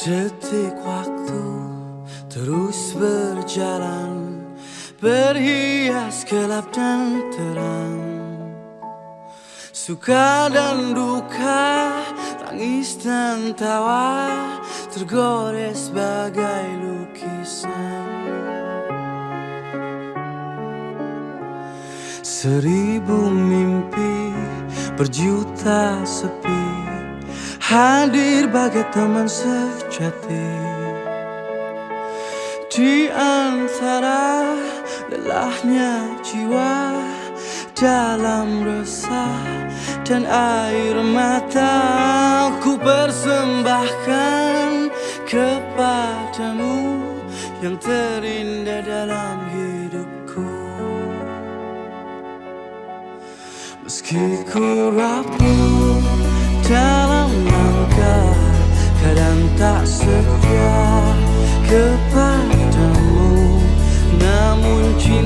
Detik waktu terus berjalan, berhias gelap dan terang, suka dan duka, tangis dan tawa, tergores bagai lukisan. Seribu mimpi, berjuta sepi, hadir bagai teman sejati. Di antara lelahnya jiwa, dalam resah dan air mata, ku persembahkan kepadamu yang terindah dalam hidupku. Meski ku rapuh dalam langkah, kadang tak setia kepadamu, namun cinta